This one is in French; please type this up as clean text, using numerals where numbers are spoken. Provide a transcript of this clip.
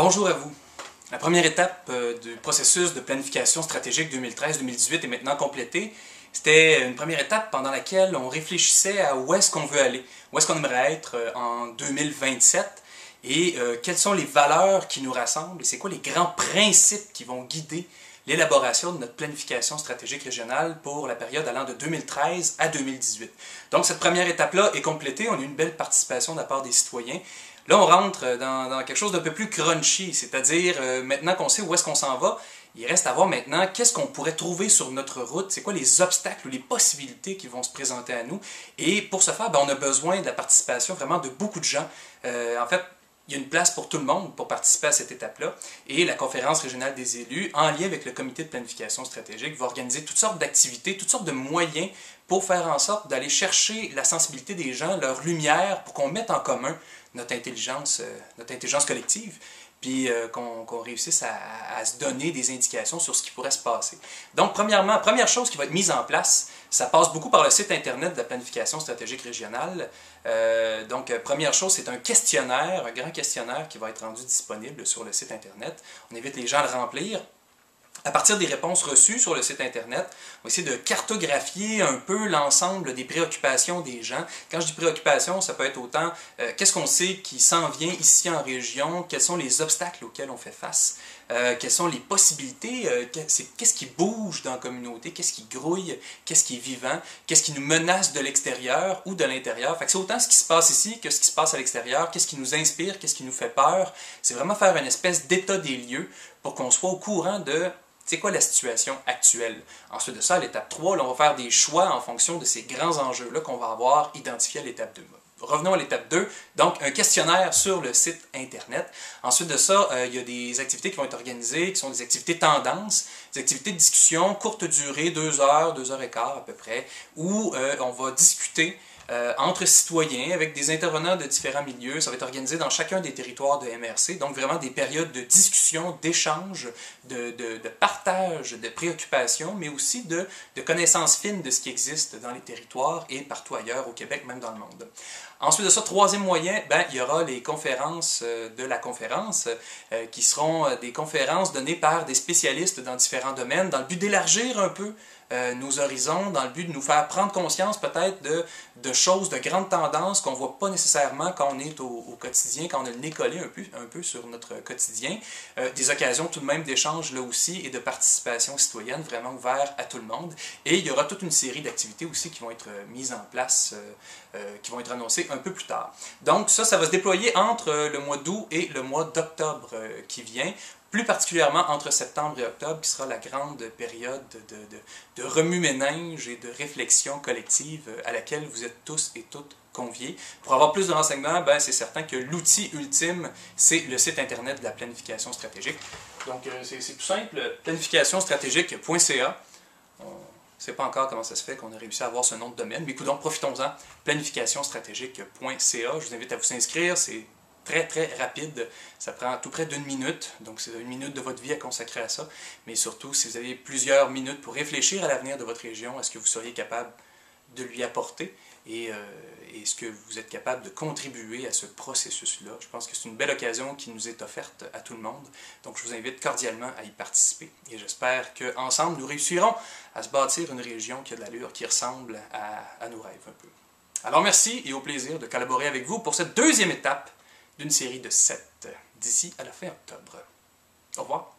Bonjour à vous. La première étape du processus de planification stratégique 2013-2018 est maintenant complétée. C'était une première étape pendant laquelle on réfléchissait à où est-ce qu'on veut aller, où est-ce qu'on aimerait être en 2027 et quelles sont les valeurs qui nous rassemblent et c'est quoi les grands principes qui vont guider l'élaboration de notre planification stratégique régionale pour la période allant de 2013 à 2018. Donc cette première étape-là est complétée, on a eu une belle participation de la part des citoyens. Là, on rentre dans quelque chose d'un peu plus crunchy, c'est-à-dire maintenant qu'on sait où est-ce qu'on s'en va, il reste à voir maintenant qu'est-ce qu'on pourrait trouver sur notre route, c'est quoi les obstacles ou les possibilités qui vont se présenter à nous. Et pour ce faire, on a besoin de la participation vraiment de beaucoup de gens. En fait, il y a une place pour tout le monde pour participer à cette étape-là. Et la conférence régionale des élus, en lien avec le comité de planification stratégique, va organiser toutes sortes d'activités, toutes sortes de moyens pour faire en sorte d'aller chercher la sensibilité des gens, leur lumière, pour qu'on mette en commun notre intelligence collective, puis qu'on réussisse à se donner des indications sur ce qui pourrait se passer. Donc, premièrement, première chose qui va être mise en place, ça passe beaucoup par le site Internet de la planification stratégique régionale. Donc, première chose, c'est un questionnaire, un grand questionnaire qui va être rendu disponible sur le site Internet. On invite les gens à le remplir. À partir des réponses reçues sur le site Internet, on va essayer de cartographier un peu l'ensemble des préoccupations des gens. Quand je dis préoccupations, ça peut être autant qu'est-ce qu'on sait qui s'en vient ici en région, quels sont les obstacles auxquels on fait face, quelles sont les possibilités, qu'est-ce qui bouge dans la communauté, qu'est-ce qui grouille, qu'est-ce qui est vivant, qu'est-ce qui nous menace de l'extérieur ou de l'intérieur. C'est autant ce qui se passe ici que ce qui se passe à l'extérieur, qu'est-ce qui nous inspire, qu'est-ce qui nous fait peur. C'est vraiment faire une espèce d'état des lieux pour qu'on soit au courant de c'est quoi la situation actuelle. Ensuite de ça, à l'étape 3, là, on va faire des choix en fonction de ces grands enjeux-là qu'on va avoir identifiés à l'étape 2. Revenons à l'étape 2, donc un questionnaire sur le site Internet. Ensuite de ça, il y a des activités qui vont être organisées, qui sont des activités tendances, des activités de discussion, courte durée, 2 heures, 2 heures et quart à peu près, où on va discuter entre citoyens, avec des intervenants de différents milieux. Ça va être organisé dans chacun des territoires de MRC, donc vraiment des périodes de discussion, d'échange, de partage de préoccupations, mais aussi de connaissances fines de ce qui existe dans les territoires et partout ailleurs, au Québec, même dans le monde. Ensuite de ça, troisième moyen, il y aura les conférences de la conférence, qui seront des conférences données par des spécialistes dans différents domaines, dans le but d'élargir un peu nos horizons, dans le but de nous faire prendre conscience peut-être de choses, de grandes tendances qu'on ne voit pas nécessairement quand on est au quotidien, quand on a le nez collé un peu sur notre quotidien. Des occasions tout de même d'échange là aussi et de participation citoyenne vraiment ouvert à tout le monde. Et il y aura toute une série d'activités aussi qui vont être mises en place, qui vont être annoncées un peu plus tard. Donc ça va se déployer entre le mois d'août et le mois d'octobre qui vient. Plus particulièrement entre septembre et octobre, qui sera la grande période de remue-ménage et de réflexion collective à laquelle vous êtes tous et toutes conviés. Pour avoir plus de renseignements, c'est certain que l'outil ultime, c'est le site Internet de la planification stratégique. Donc, c'est tout simple, planificationstratégique.ca. On ne sait pas encore comment ça se fait qu'on a réussi à avoir ce nom de domaine, mais écoute, donc profitons-en, planificationstratégique.ca. Je vous invite à vous inscrire, c'est très très rapide, ça prend tout près d'1 minute, donc c'est 1 minute de votre vie à consacrer à ça, mais surtout si vous avez plusieurs minutes pour réfléchir à l'avenir de votre région, est-ce que vous seriez capable de lui apporter et est-ce que vous êtes capable de contribuer à ce processus-là? Je pense que c'est une belle occasion qui nous est offerte à tout le monde, donc je vous invite cordialement à y participer et j'espère qu'ensemble nous réussirons à se bâtir une région qui a de l'allure, qui ressemble à nos rêves un peu. Alors merci et au plaisir de collaborer avec vous pour cette deuxième étape d'une série de 7 d'ici à la fin octobre. Au revoir.